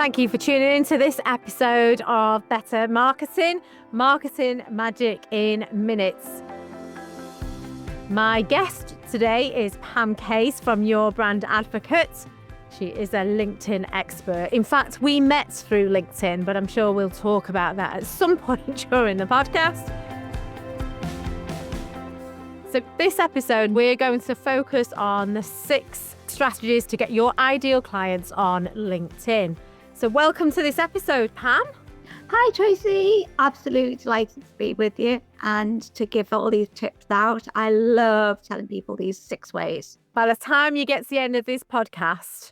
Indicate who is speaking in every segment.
Speaker 1: Thank you for tuning in to this episode of Better Marketing, Marketing Magic in Minutes. My guest today is Pam Case from Your Brand Advocate. She is a LinkedIn expert. In fact, we met through LinkedIn, but I'm sure we'll talk about that at some point during the podcast. So this episode, we're going to focus on the 6 strategies to get your ideal clients on LinkedIn. So welcome to this episode, Pam.
Speaker 2: Hi, Tracy. Absolutely delighted to be with you and to give all these tips out. I love telling people these 6 ways.
Speaker 1: By the time you get to the end of this podcast,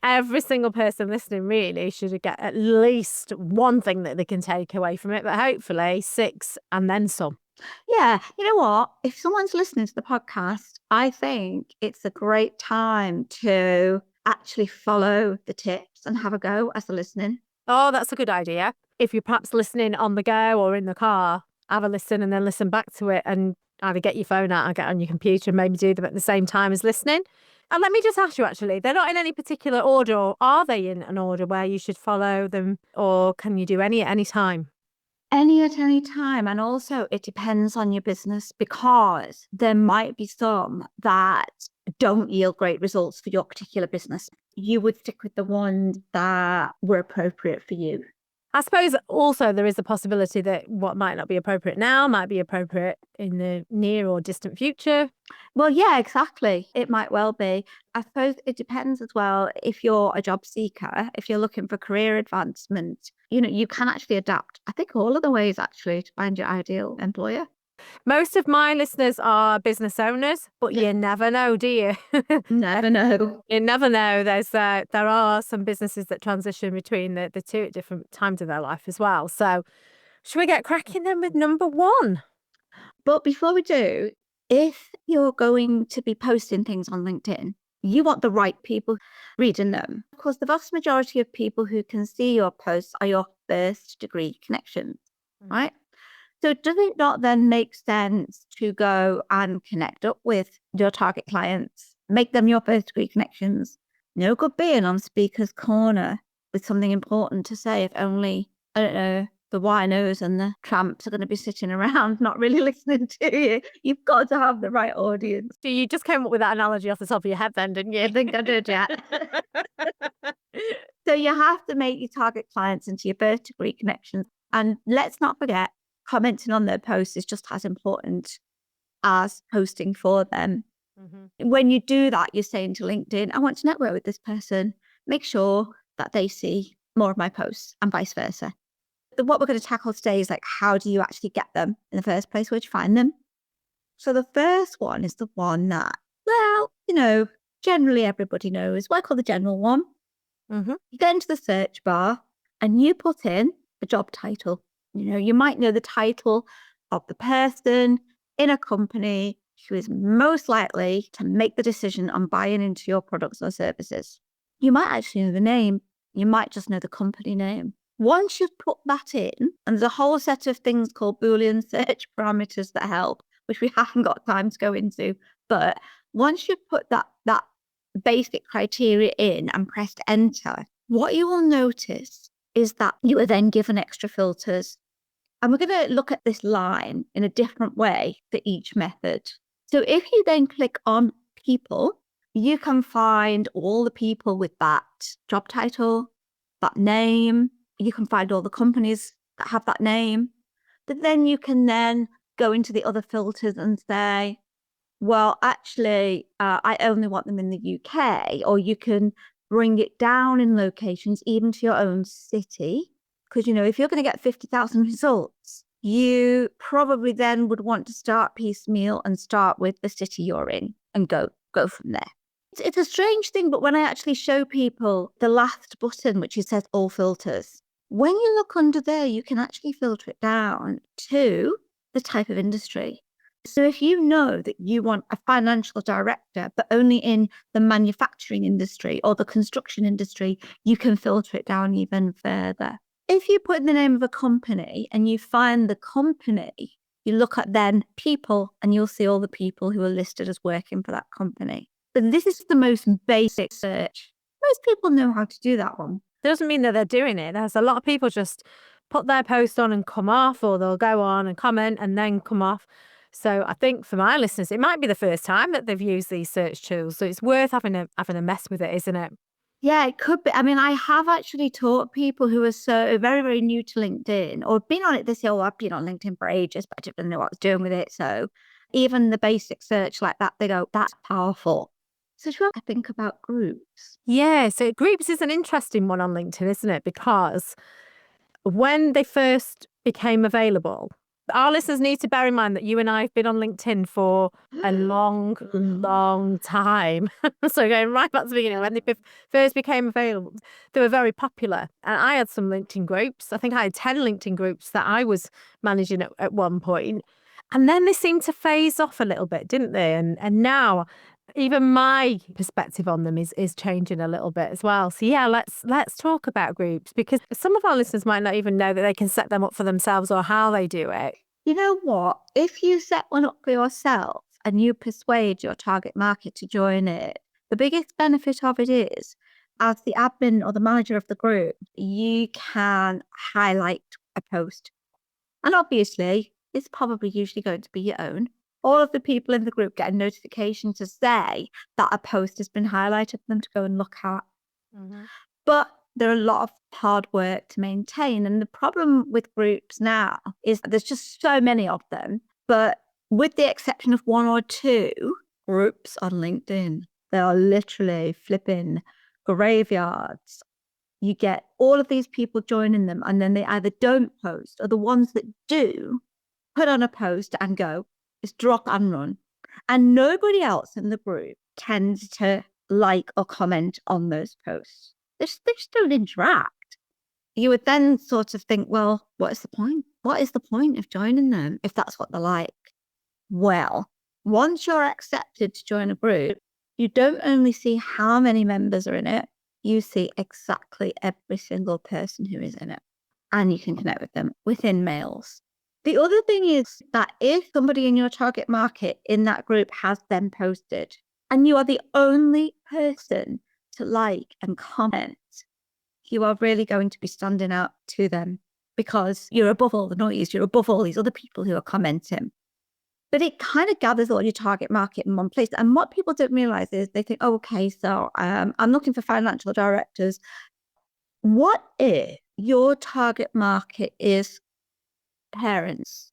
Speaker 1: every single person listening really should get at least one thing that they can take away from it, but hopefully 6 and then some.
Speaker 2: Yeah, you know what? If someone's listening to the podcast, I think it's a great time to actually follow the tips and have a go as they're listening.
Speaker 1: Oh, that's a good idea. If you're perhaps listening on the go or in the car, have a listen and then listen back to it and either get your phone out or get on your computer and maybe do them at the same time as listening. And let me just ask you, actually, they're not in any particular order, or are they in an order where you should follow them, or can you do any at any time?
Speaker 2: Any at any time. And also it depends on your business, because there might be some that don't yield great results for your particular business. You would stick with the ones that were appropriate for you.
Speaker 1: I suppose also there is a possibility that what might not be appropriate now might be appropriate in the near or distant future.
Speaker 2: Well, yeah, exactly. It might well be. I suppose it depends as well. If you're a job seeker, if you're looking for career advancement, you can actually adapt. I think all of the ways actually to find your ideal employer.
Speaker 1: Most of my listeners are business owners, but you never know, do you?
Speaker 2: Never know.
Speaker 1: You never know. There are some businesses that transition between the two at different times of their life as well. So should we get cracking then with number 1?
Speaker 2: But before we do, if you're going to be posting things on LinkedIn, you want the right people reading them. Of course, the vast majority of people who can see your posts are your first degree connections, right? So does it not then make sense to go and connect up with your target clients, make them your first degree connections? No good being on speaker's corner with something important to say if only, I don't know, the winos and the tramps are going to be sitting around not really listening to you. You've got to have the right audience.
Speaker 1: So you just came up with that analogy off the top of your head then, didn't you?
Speaker 2: I think I did, yeah. So you have to make your target clients into your first degree connections. And let's not forget, commenting on their posts is just as important as posting for them. Mm-hmm. When you do that, you're saying to LinkedIn, I want to network with this person. Make sure that they see more of my posts and vice versa. What we're going to tackle today is how do you actually get them in the first place? Where'd you find them? So the first one is the one that, generally everybody knows. What I call the general one. Mm-hmm. You go into the search bar and you put in the job title. You might know the title of the person in a company who is most likely to make the decision on buying into your products or services. You might actually know the name. You might just know the company name. Once you've put that in, and there's a whole set of things called Boolean search parameters that help, which we haven't got time to go into, but once you've put that basic criteria in and pressed enter, what you will notice is that you are then given extra filters. And we're going to look at this line in a different way for each method. So if you then click on people, you can find all the people with that job title, that name. You can find all the companies that have that name. But then you can then go into the other filters and say, well, actually, I only want them in the UK. Or you can bring it down in locations, even to your own city. Because, if you're going to get 50,000 results, you probably then would want to start piecemeal and start with the city you're in and go from there. It's a strange thing, but when I actually show people the last button, which says all filters, when you look under there, you can actually filter it down to the type of industry. So if you know that you want a financial director, but only in the manufacturing industry or the construction industry, you can filter it down even further. If you put in the name of a company and you find the company, you look at then people and you'll see all the people who are listed as working for that company. But this is the most basic search. Most people know how to do that one.
Speaker 1: doesn't mean that they're doing it. There's a lot of people just put their post on and come off, or they'll go on and comment and then come off. So I think for my listeners, it might be the first time that they've used these search tools. So it's worth having a mess with it, isn't it?
Speaker 2: Yeah, it could be. I mean, I have actually taught people who are so very, very new to LinkedIn or been on it this year. I've been on LinkedIn for ages, but I didn't know what I was doing with it. So even the basic search like that, they go, that's powerful. So do you want to think about groups?
Speaker 1: Yeah, so groups is an interesting one on LinkedIn, isn't it? Because when they first became available, our listeners need to bear in mind that you and I have been on LinkedIn for a long, long time. So going right back to the beginning, when they first became available, they were very popular. And I had some LinkedIn groups. I think I had 10 LinkedIn groups that I was managing at one point. And then they seemed to phase off a little bit, didn't they? And now even my perspective on them is changing a little bit as well. So yeah, let's talk about groups, because some of our listeners might not even know that they can set them up for themselves or how they do it.
Speaker 2: You know what? If you set one up for yourself and you persuade your target market to join it, the biggest benefit of it is, as the admin or the manager of the group, you can highlight a post. And obviously, it's probably usually going to be your own. All of the people in the group get a notification to say that a post has been highlighted for them to go and look at. Mm-hmm. But there are a lot of hard work to maintain. And the problem with groups now is there's just so many of them. But with the exception of one or two groups on LinkedIn, they are literally flipping graveyards. You get all of these people joining them, and then they either don't post, or the ones that do put on a post and go, it's drop and run. And nobody else in the group tends to like or comment on those posts. They just don't interact. You would then sort of think, well, what is the point? What is the point of joining them if that's what they're like? Well, once you're accepted to join a group, you don't only see how many members are in it, you see exactly every single person who is in it, and you can connect with them within mails. The other thing is that if somebody in your target market in that group has them posted, and you are the only person to like and comment, you are really going to be standing out to them because you're above all the noise, you're above all these other people who are commenting. But it kind of gathers all your target market in one place. And what people don't realize is they think, oh, okay, so I'm looking for financial directors. What if your target market is parents?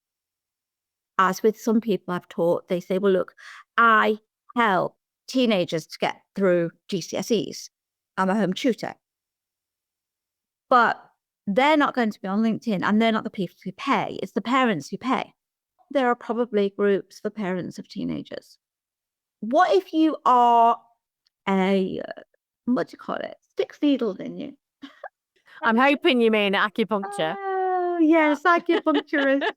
Speaker 2: As with some people I've taught, they say, well, look, I help teenagers to get through GCSEs. I'm a home tutor. But they're not going to be on LinkedIn, and they're not the people who pay. It's the parents who pay. There are probably groups for parents of teenagers. What if you are what do you call it? Sticks needles in you.
Speaker 1: I'm hoping you mean acupuncture.
Speaker 2: Oh, yes, acupuncturist.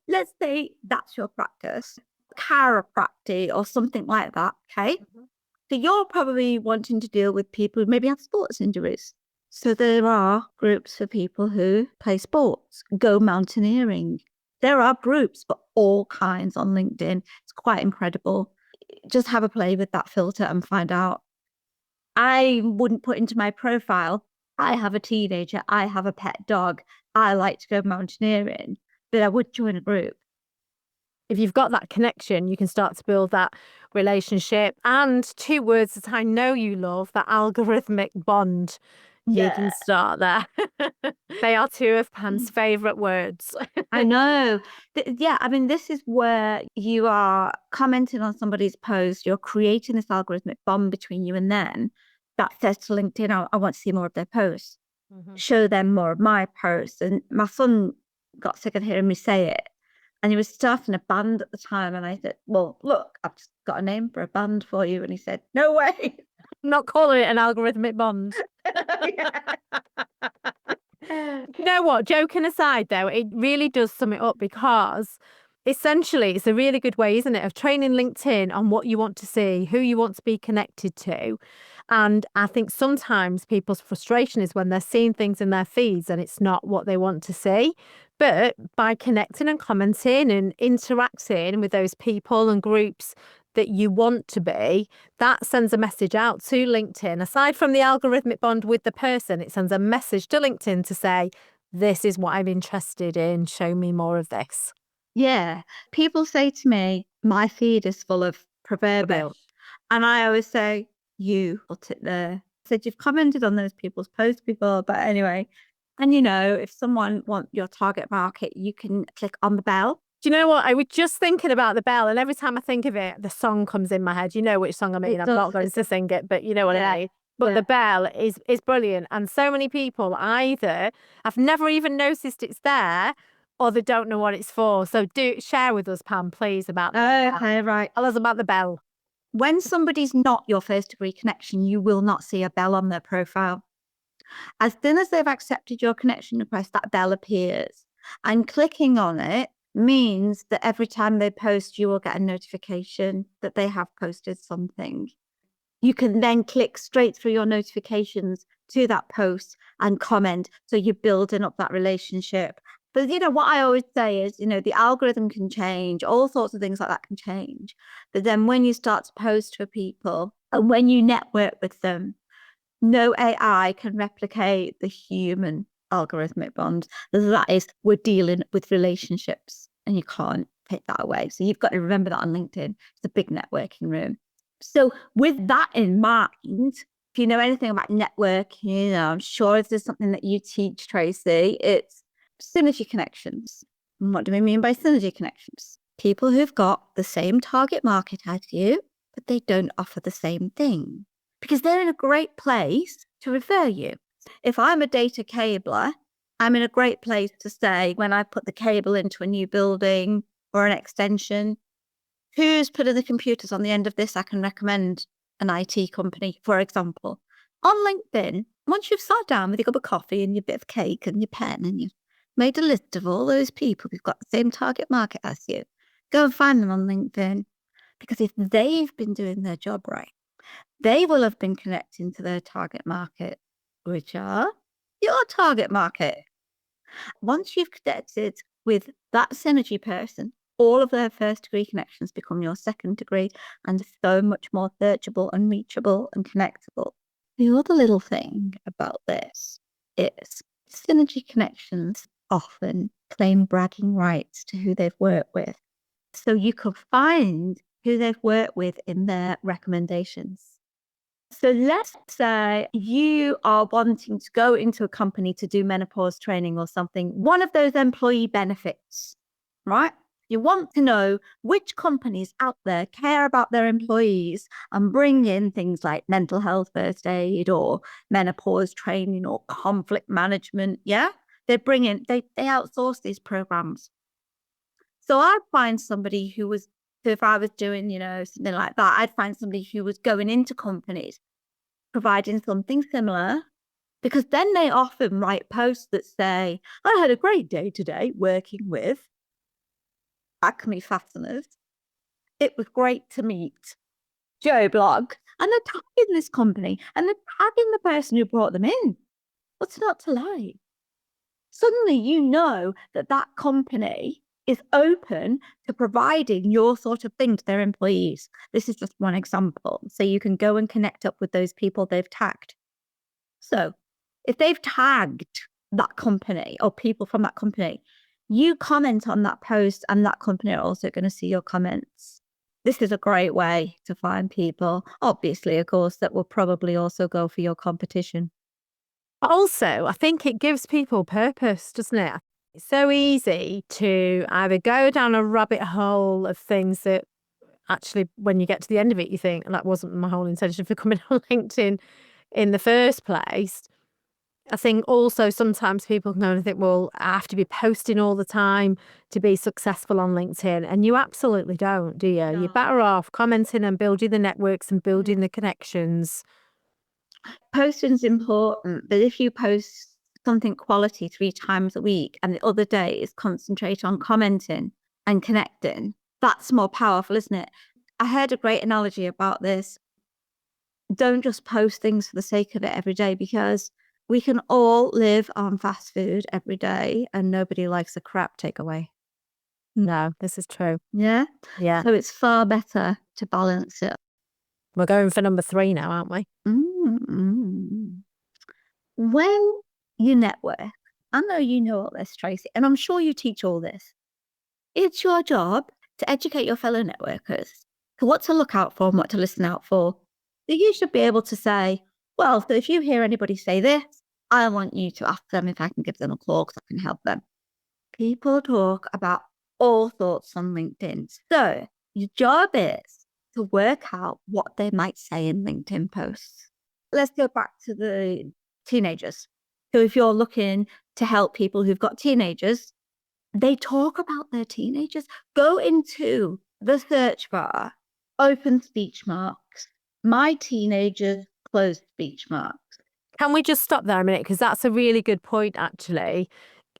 Speaker 2: Let's say that's your practice, chiropractic or something like that, okay? Mm-hmm. So you're probably wanting to deal with people who maybe have sports injuries. So there are groups for people who play sports, go mountaineering. There are groups for all kinds on LinkedIn. It's quite incredible. Just have a play with that filter and find out. I wouldn't put into my profile, I have a teenager, I have a pet dog, I like to go mountaineering, but I would join a group.
Speaker 1: If you've got that connection, you can start to build that relationship. And two words that I know you love, that algorithmic bond. Yeah. You can start there. They are two of Pam's favourite words.
Speaker 2: I know. Yeah, I mean, this is where you are commenting on somebody's post. You're creating this algorithmic bond between you and them that says to LinkedIn, I want to see more of their posts. Mm-hmm. Show them more of my posts. And my son got sick of hearing me say it. And he was starting a band at the time. And I said, well, look, I've just got a name for a band for you. And he said, no way.
Speaker 1: I'm not calling it an algorithmic bond. You know what? Joking aside, though, it really does sum it up, because essentially it's a really good way, isn't it, of training LinkedIn on what you want to see, who you want to be connected to. And I think sometimes people's frustration is when they're seeing things in their feeds and it's not what they want to see. But by connecting and commenting and interacting with those people and groups that you want to be, that sends a message out to LinkedIn. Aside from the algorithmic bond with the person, it sends a message to LinkedIn to say, this is what I'm interested in. Show me more of this.
Speaker 2: Yeah. People say to me, my feed is full of proverbial. And I always say, you put it there. I said, you've commented on those people's posts before, but anyway. And if someone wants your target market, you can click on the bell.
Speaker 1: Do you know what? I was just thinking about the bell, and every time I think of it, the song comes in my head. You know which song I mean. I'm not going to sing it, but you know what I mean. But the bell is brilliant. And so many people either I've never even noticed it's there, or they don't know what it's for. So do share with us, Pam, please, about that.
Speaker 2: Okay, right.
Speaker 1: Tell us about the bell.
Speaker 2: When somebody's not your first degree connection, you will not see a bell on their profile. As soon as they've accepted your connection request, that bell appears. And clicking on it means that every time they post, you will get a notification that they have posted something. You can then click straight through your notifications to that post and comment. So you're building up that relationship. But what I always say is, the algorithm can change, all sorts of things like that can change. But then when you start to post for people and when you network with them, no AI can replicate the human algorithmic bond. That is, we're dealing with relationships and you can't take that away. So you've got to remember that on LinkedIn. It's a big networking room. So with that in mind, if you know anything about networking, I'm sure if there's something that you teach, Tracy, it's synergy connections. And what do we mean by synergy connections? People who've got the same target market as you, but they don't offer the same thing, because they're in a great place to refer you. If I'm a data cabler, I'm in a great place to say, when I put the cable into a new building or an extension, who's putting the computers on the end of this? I can recommend an IT company, for example. On LinkedIn, once you've sat down with your cup of coffee and your bit of cake and your pen and you've made a list of all those people who've got the same target market as you, go and find them on LinkedIn. Because if they've been doing their job right, they will have been connecting to their target market, which are your target market. Once you've connected with that synergy person, all of their first degree connections become your second degree and so much more searchable and reachable and connectable. The other little thing about this is synergy connections often claim bragging rights to who they've worked with. So you can find who they've worked with in their recommendations. So let's say you are wanting to go into a company to do menopause training or something, one of those employee benefits, right? You want to know which companies out there care about their employees and bring in things like mental health first aid or menopause training or conflict management. Yeah, they outsource these programs. So I'd find somebody who was, so if I was doing, something like that, I'd find somebody who was going into companies providing something similar, because then they often write posts that say, I had a great day today working with Acme Fasteners. It was great to meet Joe Blog. And they're tagging this company and they're tagging the person who brought them in. What's not to like? Suddenly you know that that company is open to providing your sort of thing to their employees. This is just one example. So you can go and connect up with those people they've tagged. So if they've tagged that company or people from that company, you comment on that post and that company are also going to see your comments. This is a great way to find people, obviously, of course, that will probably also go for your competition.
Speaker 1: Also, I think it gives people purpose, doesn't it? It's so easy to either go down a rabbit hole of things that actually, when you get to the end of it, you think, that wasn't my whole intention for coming on LinkedIn in the first place. I think also sometimes people can only think, well, I have to be posting all the time to be successful on LinkedIn. And you absolutely don't, do you? No. You're better off commenting and building the networks and building the connections.
Speaker 2: Posting's important, but if you post something quality 3 times a week and the other days concentrate on commenting and connecting, that's more powerful, isn't it? I heard a great analogy about this. Don't just post things for the sake of it every day, because we can all live on fast food every day and nobody likes a crap takeaway.
Speaker 1: No, this is true.
Speaker 2: Yeah?
Speaker 1: Yeah.
Speaker 2: So it's far better to balance it.
Speaker 1: We're going for number 3 now, aren't we?
Speaker 2: Mm-hmm. When you network, I know you know all this, Tracy, and I'm sure you teach all this. It's your job to educate your fellow networkers to what to look out for and what to listen out for. So you should be able to say, well, so if you hear anybody say this, I want you to ask them if I can give them a call because I can help them. People talk about all sorts on LinkedIn. So your job is to work out what they might say in LinkedIn posts. Let's go back to the teenagers. So if you're looking to help people who've got teenagers, they talk about their teenagers. Go into the search bar, open speech marks, my teenagers, close speech marks.
Speaker 1: Can we just stop there a minute? Because that's a really good point, actually.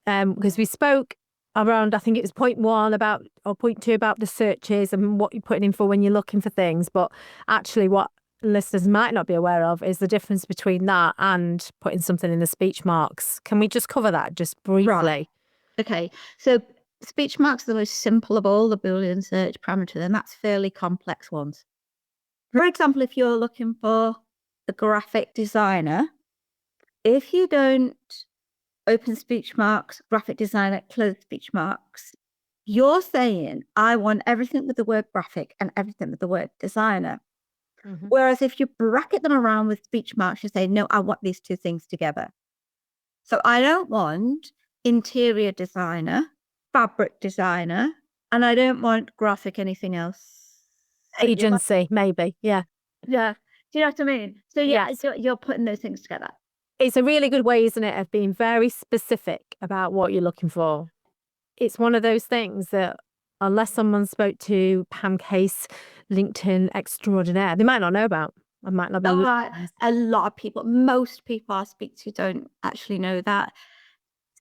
Speaker 1: Because we spoke around, I think it was point 1 about, or point 2 about the searches and what you're putting in for when you're looking for things. But actually what listeners might not be aware of is the difference between that and putting something in the speech marks. Can we just cover that just briefly?
Speaker 2: Right. Okay, so speech marks are the most simple of all the Boolean search parameters, and that's fairly complex ones. For example, if you're looking for the graphic designer, if you don't open speech marks, graphic designer, close speech marks, you're saying, I want everything with the word graphic and everything with the word designer. Mm-hmm. Whereas if you bracket them around with speech marks, you say, no, I want these two things together. So I don't want interior designer, fabric designer, and I don't want graphic anything else.
Speaker 1: Agency, maybe. Yeah.
Speaker 2: Yeah. Do you know what I mean? So yeah, yes. You're putting those things together.
Speaker 1: It's a really good way, isn't it, of being very specific about what you're looking for. It's one of those things that unless someone spoke to Pam Case, LinkedIn extraordinaire, they might not know about. I might not be.
Speaker 2: A lot of people, most people I speak to don't actually know that.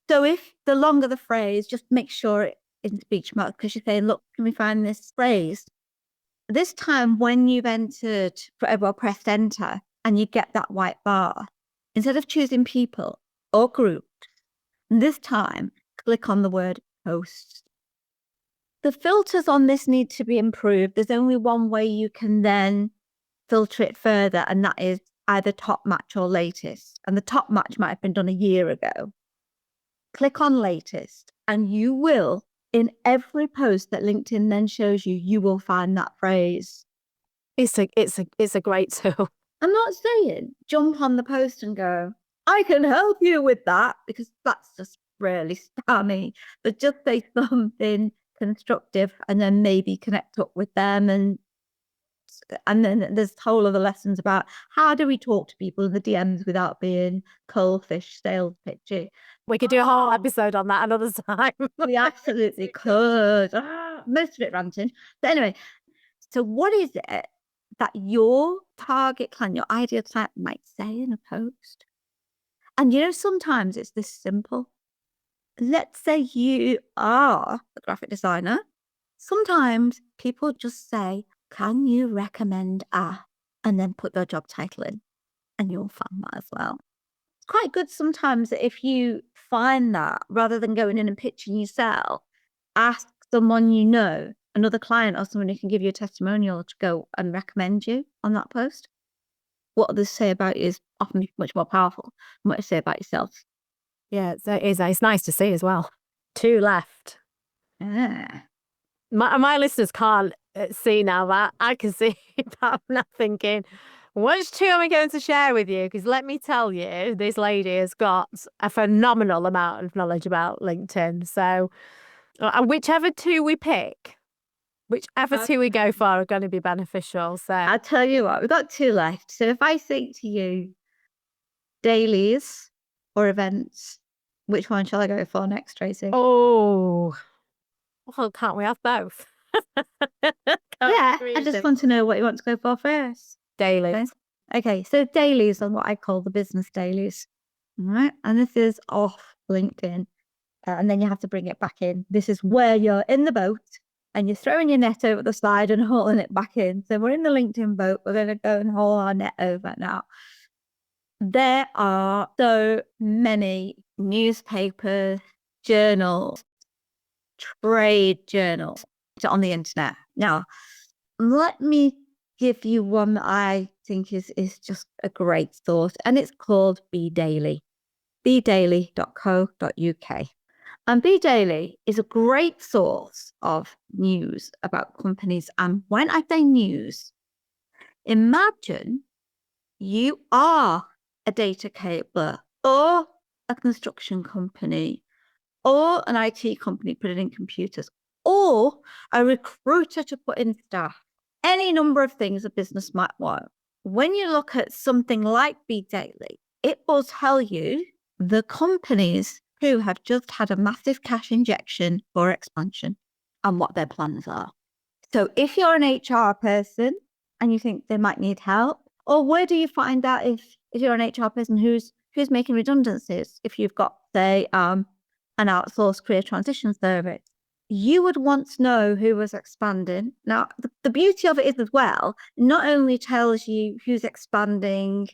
Speaker 2: So if the longer the phrase, just make sure it's in speech marks because you're saying, look, can we find this phrase? This time when you've entered, pressed enter and you get that white bar, instead of choosing people or groups, this time click on the word post. The filters on this need to be improved. There's only one way you can then filter it further, and that is either top match or latest. And the top match might have been done a year ago. Click on latest, and you will, in every post that LinkedIn then shows you, you will find that phrase.
Speaker 1: It's a great tool.
Speaker 2: I'm not saying jump on the post and go, I can help you with that, because that's just really spammy. But just say something constructive and then maybe connect up with them, and then there's whole other lessons about how do we talk to people in the DMs without being coldfish sales pitchy.
Speaker 1: We could do a whole episode on that another time.
Speaker 2: We absolutely could. Most of it ranting. But anyway, so what is it that your target client, your ideal client might say in a post? And sometimes it's this simple. Let's say you are a graphic designer. Sometimes people just say, can you recommend and then put their job title in, and you'll find that as well. It's quite good sometimes that if you find that, rather than going in and pitching yourself, ask someone another client or someone who can give you a testimonial to go and recommend you on that post. What others say about you is often much more powerful than what you say about yourself.
Speaker 1: Yeah, it is. It's nice to see as well. 2 left.
Speaker 2: Yeah.
Speaker 1: My listeners can't see now that. I can see that. I'm now thinking, which 2 am I going to share with you? Because let me tell you, this lady has got a phenomenal amount of knowledge about LinkedIn. So whichever 2 we pick, whichever 2 we go for are going to be beneficial. So
Speaker 2: I'll tell you what, we've got 2 left. So if I say to you, dailies or events, which one shall I go for next, Tracy?
Speaker 1: Oh, well, can't we have both?
Speaker 2: I just want to know what you want to go for first.
Speaker 1: Dailies.
Speaker 2: Okay, so dailies are what I call the business dailies. All right, and this is off LinkedIn. And then you have to bring it back in. This is where you're in the boat and you're throwing your net over the side and hauling it back in. So we're in the LinkedIn boat. We're going to go and haul our net over now. There are so many newspapers, journals, trade journals on the internet. Now, let me give you one that I think is just a great source, and it's called Be Daily, bedaily.co.uk. And Be Daily is a great source of news about companies. And when I say news, imagine you are a data cabler or a construction company or an IT company putting in computers or a recruiter to put in staff, any number of things a business might want. When you look at something like Be Daily, it will tell you the companies who have just had a massive cash injection for expansion and what their plans are. So if you're an HR person and you think they might need help, or where do you find out if you're an HR person who's making redundancies? If you've got, say, an outsourced career transition service, you would want to know who was expanding. Now, the beauty of it is as well, not only tells you who's expanding,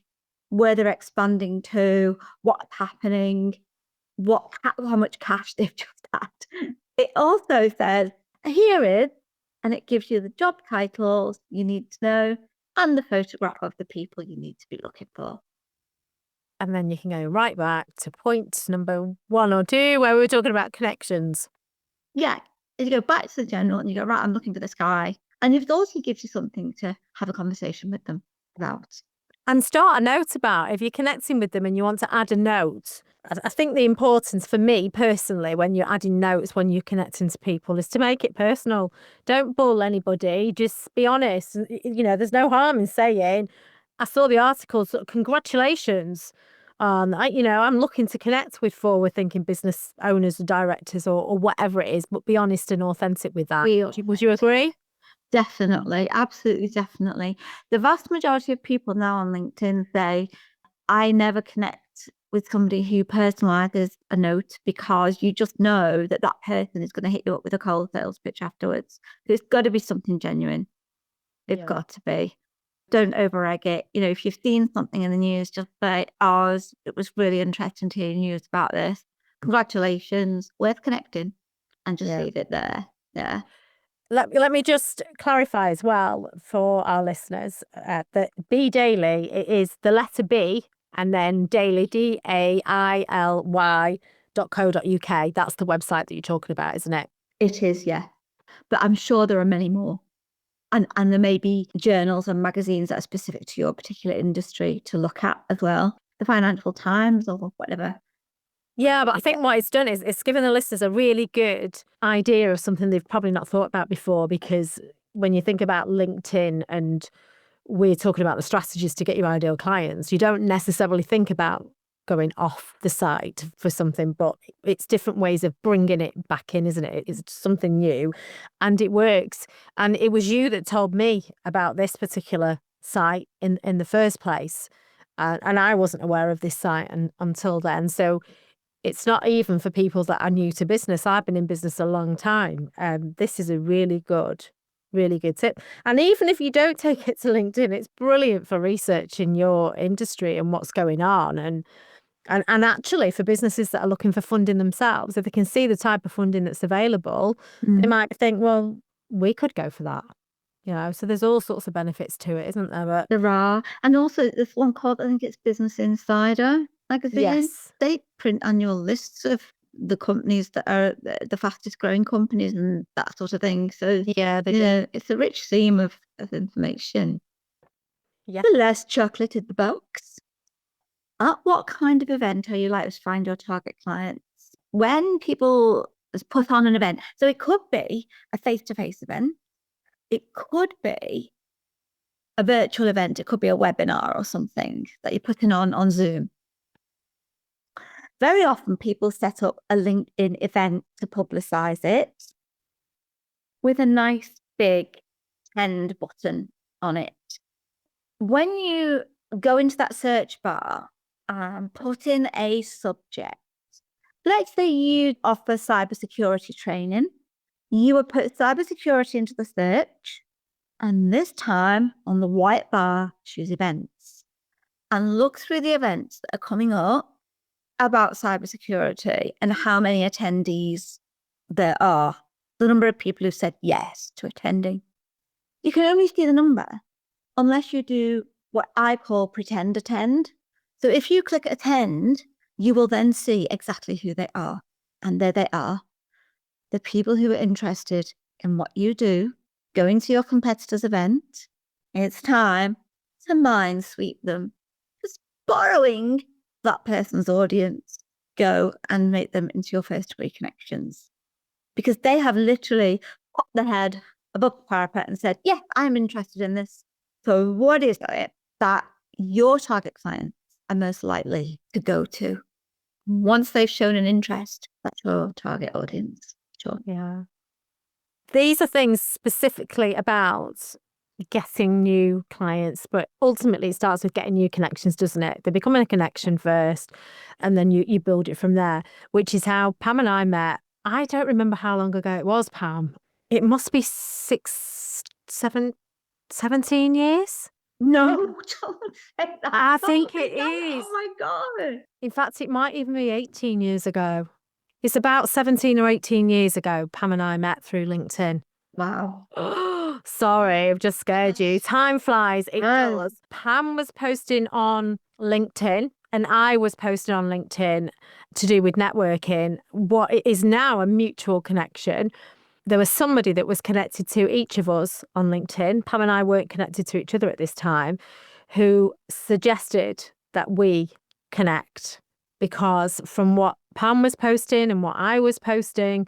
Speaker 2: where they're expanding to, what's happening, how much cash they've just had. It also says, here is, and it gives you the job titles you need to know and the photograph of the people you need to be looking for.
Speaker 1: And then you can go right back to point number 1 or 2, where we were talking about connections.
Speaker 2: Yeah. You go back to the general and you go, right, I'm looking for this guy. And it also gives you something to have a conversation with them about.
Speaker 1: And start a note about if you're connecting with them and you want to add a note. I think the importance for me personally, when you're adding notes, when you're connecting to people, is to make it personal. Don't bull anybody. Just be honest. There's no harm in saying, I saw the article, so congratulations. I'm looking to connect with forward-thinking business owners or directors or whatever it is, but be honest and authentic with that. Would you agree?
Speaker 2: Definitely. Absolutely. Definitely. The vast majority of people now on LinkedIn say, I never connect with somebody who personalizes a note because you just know that person is going to hit you up with a cold sales pitch afterwards. So it's got to be something genuine. It's got to be. Don't over-egg it. If you've seen something in the news, just say, it was really interesting to hear news about this. Congratulations. Worth connecting. And just leave it there. Yeah.
Speaker 1: Let me just clarify as well for our listeners that Be Daily, it is the letter B and then daily, daily.co.uk. That's the website that you're talking about, isn't it?
Speaker 2: It is, yeah. But I'm sure there are many more. And there may be journals and magazines that are specific to your particular industry to look at as well. The Financial Times or whatever.
Speaker 1: Yeah, but I think what it's done is it's given the listeners a really good idea of something they've probably not thought about before, because when you think about LinkedIn and we're talking about the strategies to get your ideal clients, you don't necessarily think about going off the site for something, but it's different ways of bringing it back in, isn't it? It's something new and it works. And it was you that told me about this particular site in the first place. And I wasn't aware of this site until then. So it's not even for people that are new to business. I've been in business a long time. This is a really good tip. And even if you don't take it to LinkedIn, it's brilliant for researching your industry and what's going on. And actually for businesses that are looking for funding themselves, if they can see the type of funding that's available, they might think, well, we could go for that. So there's all sorts of benefits to it, isn't there? But
Speaker 2: there are. And also there's one called, I think it's Business Insider magazine.
Speaker 1: Yes.
Speaker 2: They print annual lists of the companies that are the fastest growing companies and that sort of thing. So
Speaker 1: yeah,
Speaker 2: it's a rich seam of information.
Speaker 1: Yeah.
Speaker 2: The less chocolate in the box. At what kind of event are you likely to find your target clients? When people put on an event, so it could be a face-to-face event, it could be a virtual event, it could be a webinar or something that you're putting on Zoom. Very often people set up a LinkedIn event to publicize it with a nice big send button on it. When you go into that search bar and put in a subject, let's say you offer cybersecurity training, you would put cybersecurity into the search, and this time on the white bar, choose events and look through the events that are coming up about cybersecurity and how many attendees there are, the number of people who said yes to attending. You can only see the number unless you do what I call pretend attend. So if you click attend, you will then see exactly who they are. And there they are. The people who are interested in what you do, going to your competitor's event. It's time to mind sweep them. Just borrowing that person's audience, go and make them into your first degree connections. Because they have literally put their head above the parapet and said, yeah, I'm interested in this. So what is it that your target clients are most likely to go to? Once they've shown an interest, that's your target audience. Sure.
Speaker 1: Yeah. These are things specifically about getting new clients, but ultimately it starts with getting new connections, doesn't it? They become a connection first, and then you build it from there, which is how Pam and I met. I don't remember how long ago it was, Pam. It must be 17 years.
Speaker 2: No, don't say that.
Speaker 1: I think it is.
Speaker 2: Oh my God.
Speaker 1: In fact, it might even be 18 years ago. It's about 17 or 18 years ago, Pam and I met through LinkedIn.
Speaker 2: Wow.
Speaker 1: Sorry, I've just scared you. Time flies. It
Speaker 2: Yes.
Speaker 1: does. Pam was posting on LinkedIn and I was posting on LinkedIn to do with networking. What is now a mutual connection. There was somebody that was connected to each of us on LinkedIn. Pam and I weren't connected to each other at this time, who suggested that we connect because from what Pam was posting and what I was posting,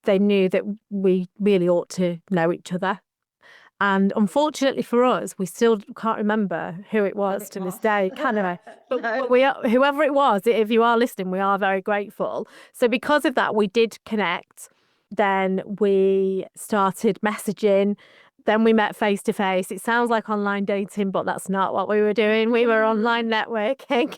Speaker 1: they knew that we really ought to know each other. And unfortunately for us, we still can't remember who it was to this day, can I? But we are, whoever it was, if you are listening, we are very grateful. So because of that, we did connect. Then we started messaging. Then we met face to face. It sounds like online dating, but that's not what we were doing. We were online networking.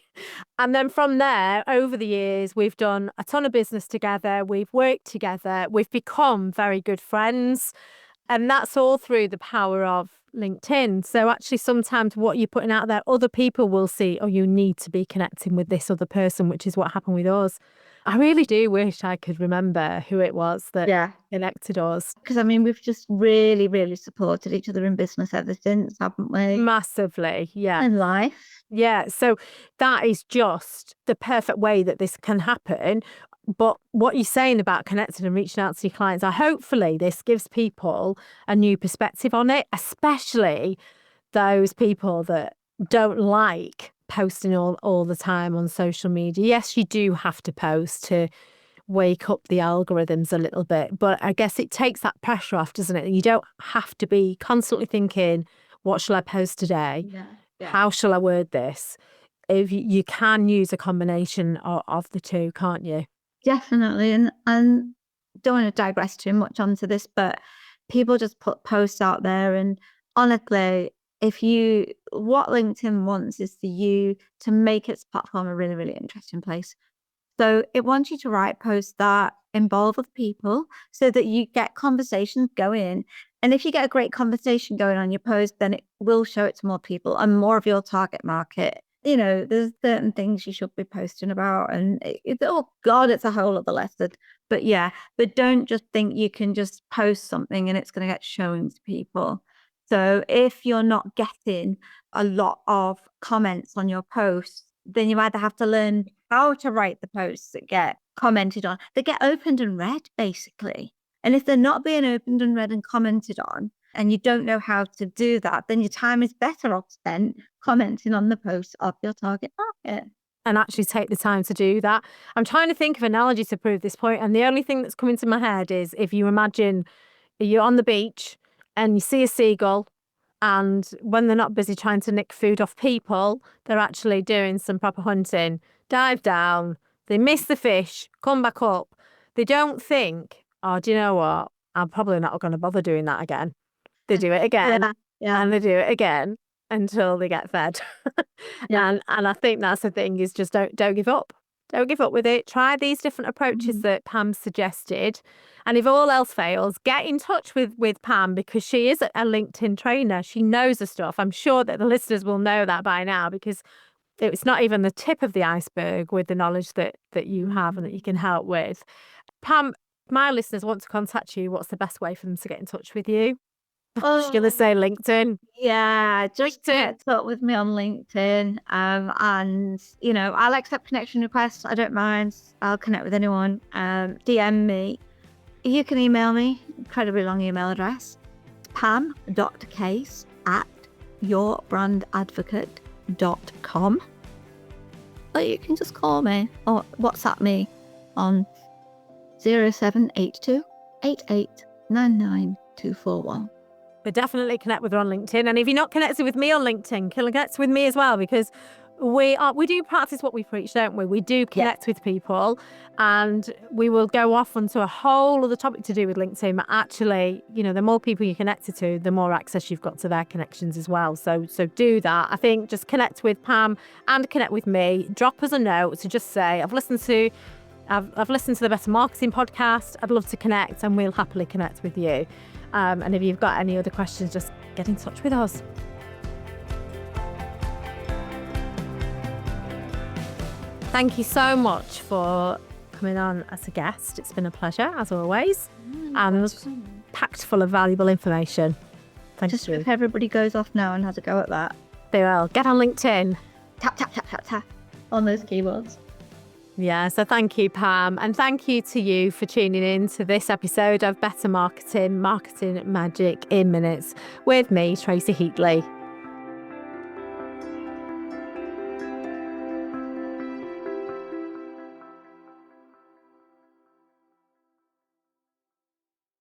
Speaker 1: And then from there, over the years, we've done a ton of business together. We've worked together. We've become very good friends. And that's all through the power of LinkedIn. So actually, sometimes what you're putting out there, other people will see, oh, you need to be connecting with this other person, which is what happened with us. I really do wish I could remember who it was that connected us.
Speaker 2: Because I mean, we've just really, really supported each other in business ever since, haven't we?
Speaker 1: Massively, yeah.
Speaker 2: In life.
Speaker 1: Yeah, so that is just the perfect way that this can happen. But what you're saying about connecting and reaching out to your clients, hopefully this gives people a new perspective on it, especially those people that don't like posting all the time on social media. Yes, you do have to post to wake up the algorithms a little bit, but I guess it takes that pressure off, doesn't it? You don't have to be constantly thinking, what shall I post today? How shall I word this? If you can use a combination of the two, can't you?
Speaker 2: Definitely. And don't want to digress too much onto this, but people just put posts out there. And honestly, what LinkedIn wants is for you to make its platform a really, really interesting place. So it wants you to write posts that involve other people so that you get conversations going. And if you get a great conversation going on your post, then it will show it to more people and more of your target market. You know, there's certain things you should be posting about, and oh God, it's a whole other lesson. But yeah, but don't just think you can just post something and it's going to get shown to people. So if you're not getting a lot of comments on your posts, then you either have to learn how to write the posts that get commented on, that get opened and read, basically. And if they're not being opened and read and commented on, and you don't know how to do that, then your time is better off spent commenting on the posts of your target market.
Speaker 1: And actually take the time to do that. I'm trying to think of analogy to prove this point, and the only thing that's coming to my head is if you imagine you're on the beach and you see a seagull, and when they're not busy trying to nick food off people, they're actually doing some proper hunting. Dive down, they miss the fish, come back up. They don't think, oh, do you know what? I'm probably not going to bother doing that again. They do it again, and they do it again until they get fed. And I think that's the thing, is just don't give up. Don't give up with it. Try these different approaches that Pam suggested. And if all else fails, get in touch with Pam, because she is a LinkedIn trainer. She knows the stuff. I'm sure that the listeners will know that by now, because it's not even the tip of the iceberg with the knowledge that you have and that you can help with. Pam, my listeners want to contact you. What's the best way for them to get in touch with you? was going to say LinkedIn.
Speaker 2: Yeah, just get up with me on LinkedIn. And, you know, I'll accept connection requests. I don't mind. I'll connect with anyone. DM me. You can email me. Incredibly long email address. pam.case@yourbrandadvocate.com. Or you can just call me or WhatsApp me on 0782 8899241.
Speaker 1: But definitely connect with her on LinkedIn. And if you're not connected with me on LinkedIn, connect with me as well, because we do practice what we preach, don't we? We do connect with people, and we will go off onto a whole other topic to do with LinkedIn. But actually, you know, the more people you're connected to, the more access you've got to their connections as well. So do that. I think just connect with Pam and connect with me. Drop us a note to just say, I've listened to the Better Marketing podcast. I'd love to connect, and we'll happily connect with you. And if you've got any other questions, just get in touch with us. Thank you so much for coming on as a guest. It's been a pleasure, as always, and packed full of valuable information. Thank you.
Speaker 2: If everybody goes off now and has a go at that.
Speaker 1: They will. Get on LinkedIn.
Speaker 2: Tap, tap, tap, tap, tap on those keyboards.
Speaker 1: Yeah, so thank you, Pam. And thank you to you for tuning in to this episode of Better Marketing, Marketing Magic in Minutes with me, Tracy Heatley.